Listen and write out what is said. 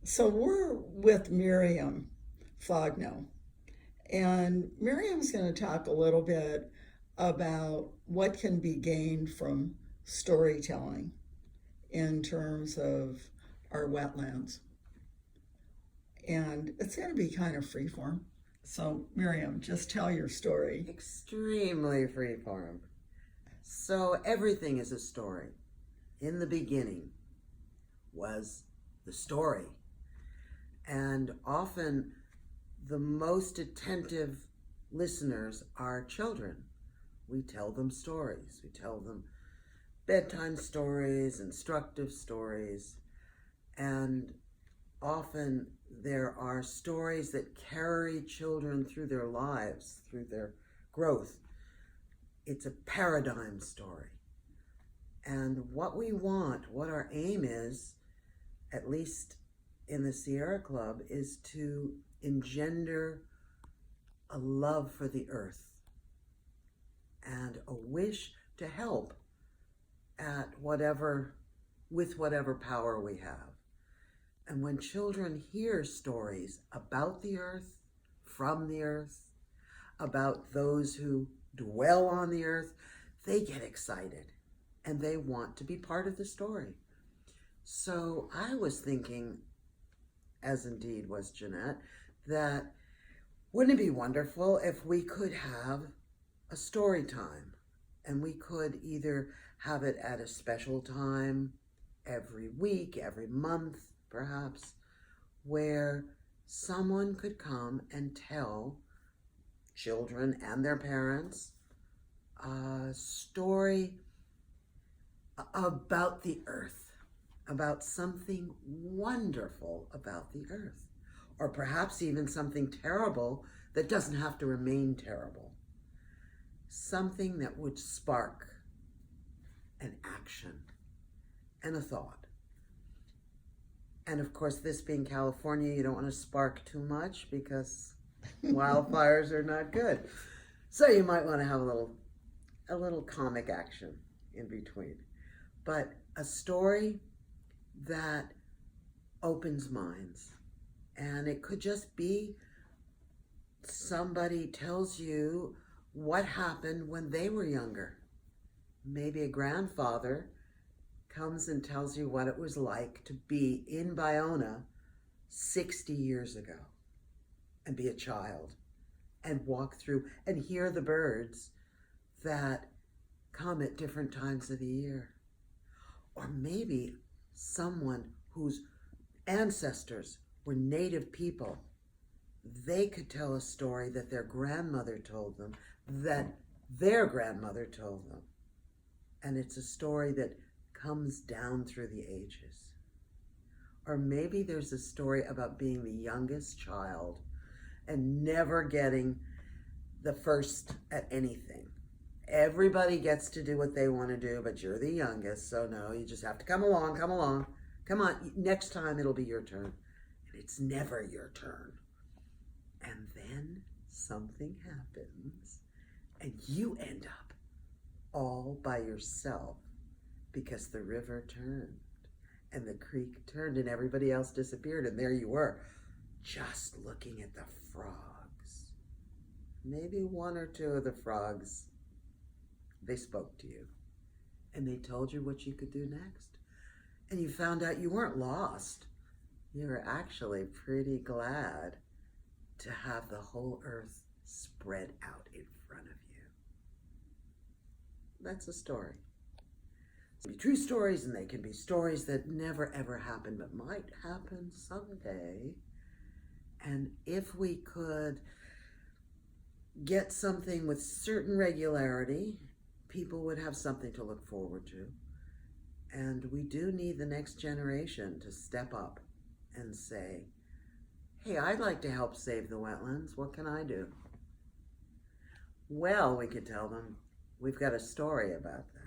So we're with Miriam Faugno, and Miriam's going to talk a little bit about what can be gained from storytelling in terms of our wetlands. And it's going to be kind of freeform. So, Miriam, just tell your story. Extremely freeform. So everything is a story. In the beginning was the story. And often the most attentive listeners are children. We tell them stories. We tell them bedtime stories, instructive stories, and often there are stories that carry children through their lives, through their growth. It's a paradigm story. And what we want, what our aim is, at least in the Sierra Club, is to engender a love for the earth and a wish to help with whatever power we have. And when children hear stories about the earth, from the earth, about those who dwell on the earth, they get excited and they want to be part of the story. So I was thinking, as indeed was Jeanette, that wouldn't it be wonderful if we could have a story time, and we could either have it at a special time every week, every month, perhaps, where someone could come and tell children and their parents a story about the earth, about something wonderful about the earth, or perhaps even something terrible that doesn't have to remain terrible. Something that would spark an action and a thought. And of course, this being California, you don't want to spark too much because wildfires are not good. So you might want to have a little comic action in between. But a story that opens minds. And it could just be somebody tells you what happened when they were younger. Maybe a grandfather comes and tells you what it was like to be in Bayona 60 years ago and be a child and walk through and hear the birds that come at different times of the year. Or maybe someone whose ancestors were native people. They could tell a story that their grandmother told them, that their grandmother told them. And it's a story that comes down through the ages. Or maybe there's a story about being the youngest child and never getting the first at anything. Everybody gets to do what they want to do, but you're the youngest, so no, you just have to come along. Come on, next time it'll be your turn. And it's never your turn. And then something happens, and you end up all by yourself because the river turned and the creek turned and everybody else disappeared, and there you were, just looking at the frogs. Maybe one or two of the frogs, they spoke to you and they told you what you could do next. And you found out you weren't lost. You were actually pretty glad to have the whole earth spread out in front of you. That's a story. They can be true stories, and they can be stories that never ever happen but might happen someday. And if we could get something with certain regularity, people would have something to look forward to. And we do need the next generation to step up and say, hey, I'd like to help save the wetlands. What can I do? Well, we could tell them, we've got a story about that.